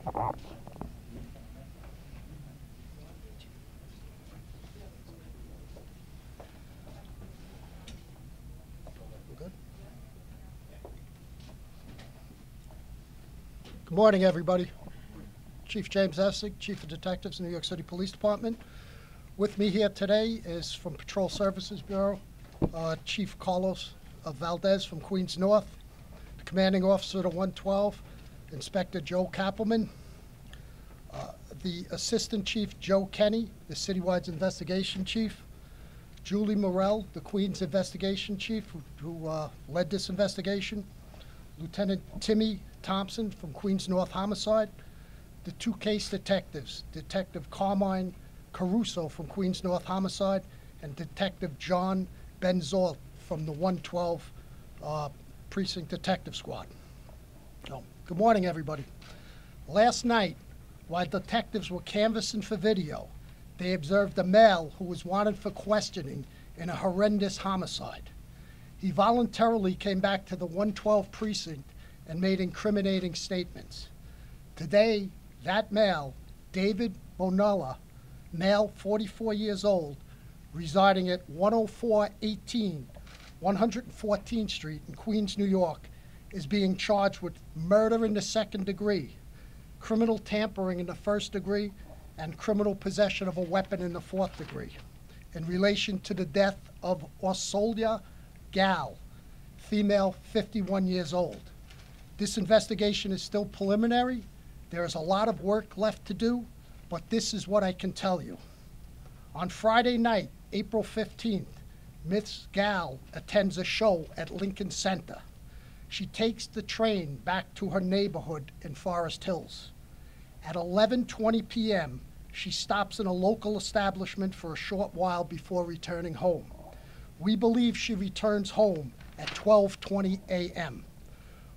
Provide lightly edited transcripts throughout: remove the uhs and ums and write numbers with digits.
Good morning, everybody. Chief James Essig, Chief of Detectives, New York City Police Department. With me here today is from Patrol Services Bureau, Chief Carlos Valdez from Queens North, the Commanding Officer to 112, Inspector Joe Kappelman, the Assistant Chief Joe Kenny, the Citywide Investigation Chief, Julie Morell, the Queens Investigation Chief, who led this investigation, Lieutenant Timmy Thompson from Queens North Homicide, the two case detectives, Detective Carmine Caruso from Queens North Homicide, and Detective John Benzolt from the 112 Precinct Detective Squad. So, good morning, everybody. Last night, while detectives were canvassing for video, they observed a male who was wanted for questioning in a horrendous homicide. He voluntarily came back to the 112 precinct and made incriminating statements. Today, that male, David Bonella, male, 44 years old, residing at 10418 114th Street in Queens, New York, is being charged with murder in the second degree, criminal tampering in the first degree, and criminal possession of a weapon in the fourth degree in relation to the death of Orsolya Gaal, female, 51 years old. This investigation is still preliminary. There is a lot of work left to do, but this is what I can tell you. On Friday night, April 15th, Miss Gaal attends a show at Lincoln Center. She takes the train back to her neighborhood in Forest Hills. At 11:20 p.m., she stops in a local establishment for a short while before returning home. We believe she returns home at 12:20 a.m.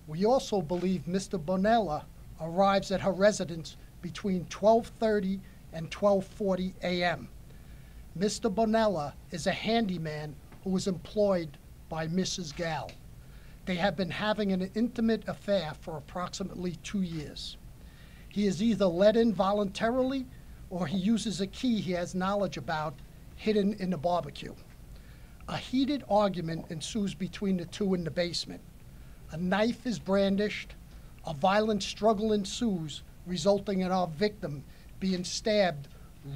We also believe Mr. Bonella arrives at her residence between 12:30 and 12:40 a.m. Mr. Bonella is a handyman who was employed by Mrs. Gaal. They have been having an intimate affair for approximately 2 years. He is either let in voluntarily or he uses a key he has knowledge about hidden in the barbecue. A heated argument ensues between the two in the basement. A knife is brandished. A violent struggle ensues, resulting in our victim being stabbed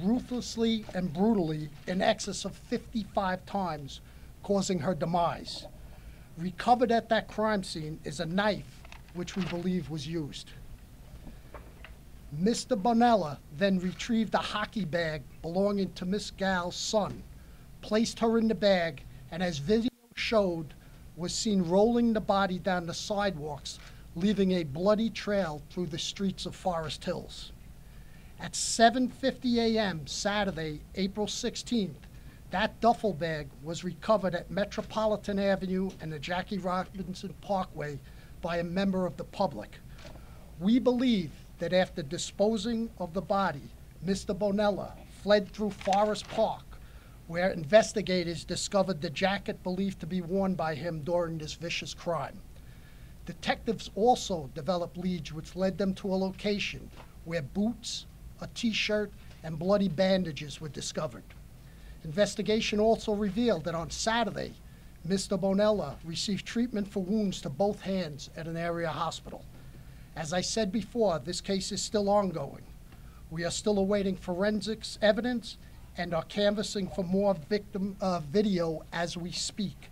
ruthlessly and brutally in excess of 55 times, causing her demise. Recovered at that crime scene is a knife, which we believe was used. Mr. Bonella then retrieved a hockey bag belonging to Miss Gaal's son, placed her in the bag, and as video showed, was seen rolling the body down the sidewalks, leaving a bloody trail through the streets of Forest Hills. At 7:50 a.m. Saturday, April 16th, that duffel bag was recovered at Metropolitan Avenue and the Jackie Robinson Parkway by a member of the public. We believe that after disposing of the body, Mr. Bonella fled through Forest Park, where investigators discovered the jacket believed to be worn by him during this vicious crime. Detectives also developed leads which led them to a location where boots, a T-shirt, and bloody bandages were discovered. Investigation also revealed that on Saturday, Mr. Bonella received treatment for wounds to both hands at an area hospital. As I said before, this case is still ongoing. We are still awaiting forensics evidence and are canvassing for more victim video as we speak.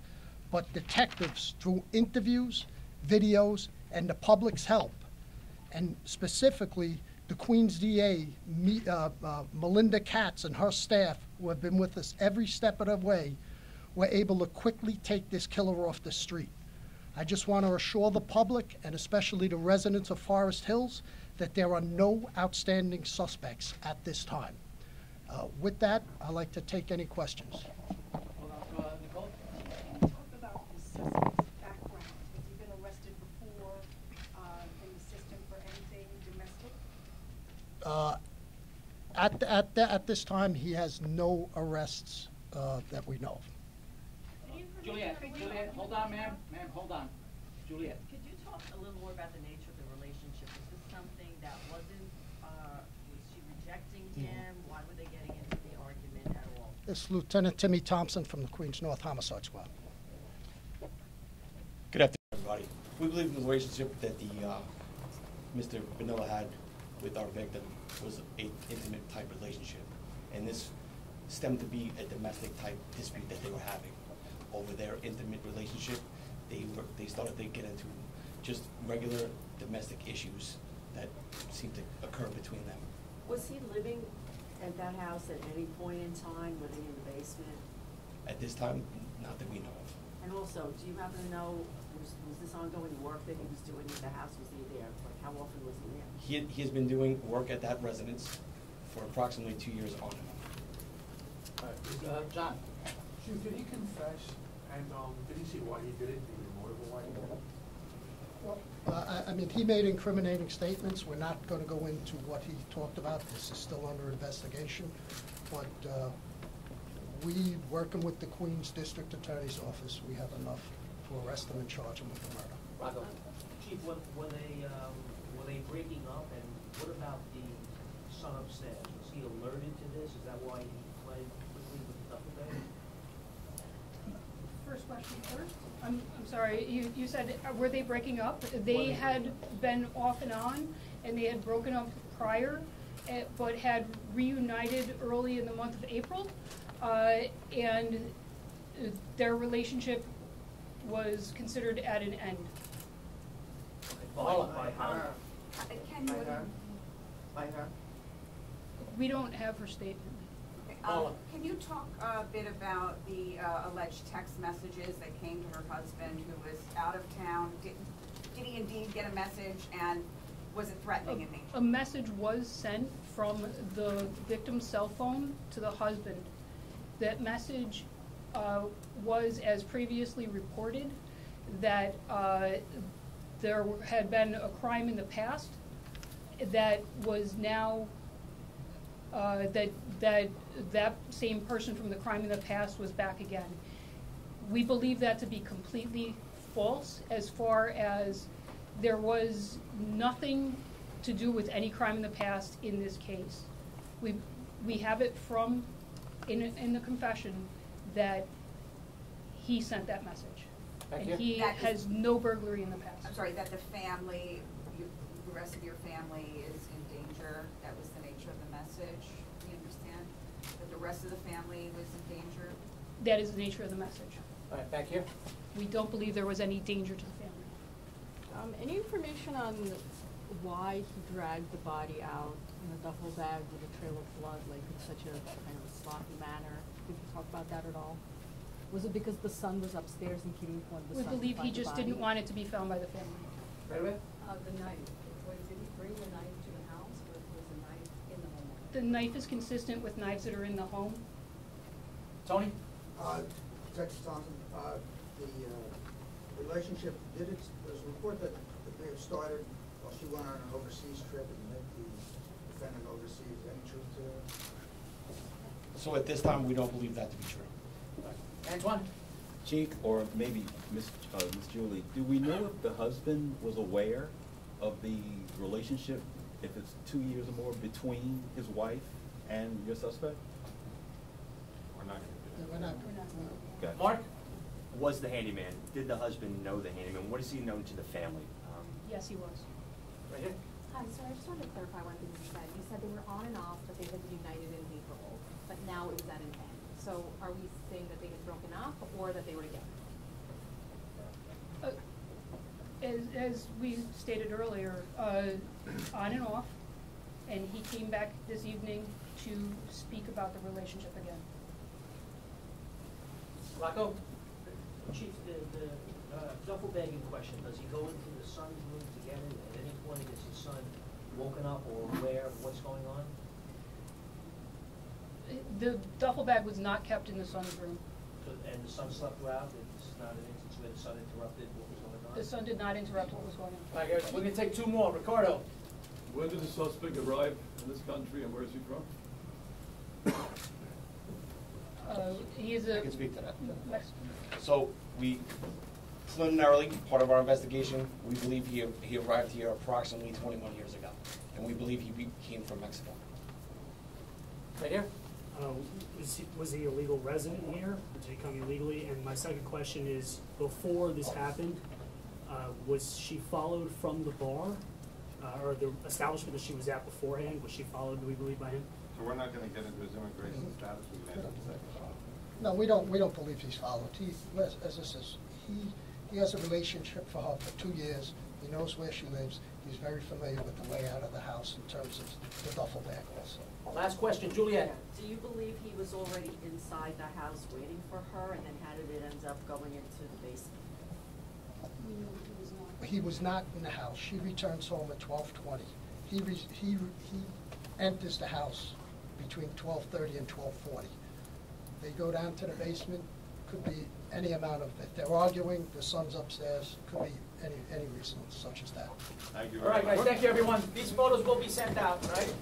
But detectives, through interviews, videos, and the public's help, and specifically the Queens DA, Melinda Katz, and her staff, who have been with us every step of the way, were able to quickly take this killer off the street. I just want to assure the public, and especially the residents of Forest Hills, that there are no outstanding suspects at this time. With that, I'd like to take any questions. Nicole? Talk about the suspect's background. Has he been arrested before in the system for anything domestic? At this time, he has no arrests that we know of. Juliet, hold on, ma'am. Ma'am, hold on. Juliet. Could you talk a little more about the nature of the relationship? Is this something that wasn't It's Lieutenant Timmy Thompson from the Queens North Homicide Squad. Good afternoon, everybody. We believe the relationship that Mr. Vanilla had with our victim was an intimate type relationship, and this stemmed to be a domestic type dispute that they were having. Over their intimate relationship, they started to get into just regular domestic issues that seemed to occur between them. Was he living at that house at any point in time, living in the basement? At this time, not that we know of. And also, do you happen to know, was this ongoing work that he was doing at the house? Was he there? Like, how often was he there? He has been doing work at that residence for approximately 2 years on and off. John? Chief, did he confess, and did he say why he did it, the motive of why he did it? Well, I mean, he made incriminating statements. We're not going to go into what he talked about. This is still under investigation. But we, working with the Queens District Attorney's Office, we have enough to arrest him and charge him with the murder. Rocco? Chief, were they breaking up, and what about the son upstairs? Was he alerted to this? Is that why he fled quickly with the duffel bag? First question first. I'm sorry, you said, were they breaking up? They had been off and on, and they had broken up prior, but had reunited early in the month of April, and their relationship was considered at an end. By her? By her? We don't have her statement. Can you talk a bit about the alleged text messages that came to her husband who was out of town? Did he indeed get a message, and was it threatening in nature? A message was sent from the victim's cell phone to the husband. That message was, as previously reported, that there had been a crime in the past that was now that same person from the crime in the past was back again. We believe that to be completely false, as far as there was nothing to do with any crime in the past in this case. We have it from in the confession that he sent that message. And he has no burglary in the past. I'm sorry, that the family, the rest of your family is in danger. That was the nature of the message. Do you understand? That the rest of the family was in danger? That is the nature of the message. All right, back here. We don't believe there was any danger to the family. Any information on why he dragged the body out in a duffel bag with a trail of blood, like in such a kind of a sloppy manner? Did you talk about that at all? Was it because the son was upstairs and he didn't want the We son to believe he find the just body? didn't want it to be found by the family. Right away? The knife. Did he bring the knife to the house, or was the knife in the home? The knife is consistent with knives that are in the home. Tony? Detective Thompson, the relationship, there's a report that it may have started while she went on an overseas trip and met the defendant overseas. Any truth to that? So at this time, we don't believe that to be true. Antoine? Chief, or maybe Miss Julie, do we know if the husband was aware of the relationship, if it's 2 years or more, between his wife and your suspect? We're not We're not. Gotcha. Mark? Was the handyman, did the husband know the handyman? What is he known to the family? Yes, he was. Right here. Hi, so I just wanted to clarify one thing you said. You said they were on and off, but they had united in April, but now it was at an end. So are we saying that they had broken up or that they were together? As we stated earlier, on and off, and he came back this evening to speak about the relationship again. Rocco? Chief, the duffel bag in question, does he go into the son's room to get it? At any point is his son woken up or aware of what's going on? The duffel bag was not kept in the son's room. And the son slept throughout? It's not an instance where the son interrupted what was going on? The son did not interrupt what was going on. All right, guys, we're gonna take two more. Ricardo? When did the suspect arrive in this country, and where is he from? He is a I can speak to that. Mexican. So we, preliminarily, part of our investigation, we believe he arrived here approximately 21 years ago. And we believe he came from Mexico. Right here. Was he a legal resident here? Did he come illegally? And my second question is, before this happened, was she followed from the bar, or the establishment that she was at beforehand? Was she followed legally by him? So we're not gonna get into his immigration status, we're gonna have to say. No, we don't believe he's followed. As this is, he has a relationship for her for 2 years. He knows where she lives. He's very familiar with the layout of the house in terms of the duffel bag also. Last question, Juliet. Do you believe he was already inside the house waiting for her, and then how did it end up going into the basement? He was not in the house. She returns home at 12:20. He enters the house between 12:30 and 12:40. They go down to the basement. Could be any amount of, if they're arguing, the son's upstairs. Could be any reason such as that. Thank you All right, guys, thank you, everyone. These photos will be sent out, right?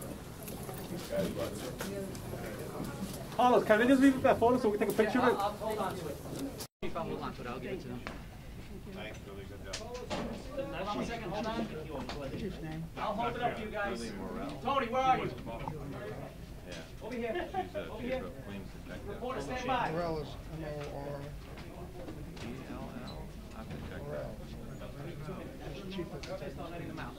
Carlos, can we just leave that photo so we take a picture of it? I'll hold on to it. If I hold on to it, I'll give it to them. Thanks, Billy, good job. Hold on a second, hold on. I'll hold it up to you guys. Tony, where are you? Yeah. Over here. She's a Over here. claims detective. Reporter, stand by. Morel is M-O-R. E-L-L, I have to check that. Chief of Just not letting them out.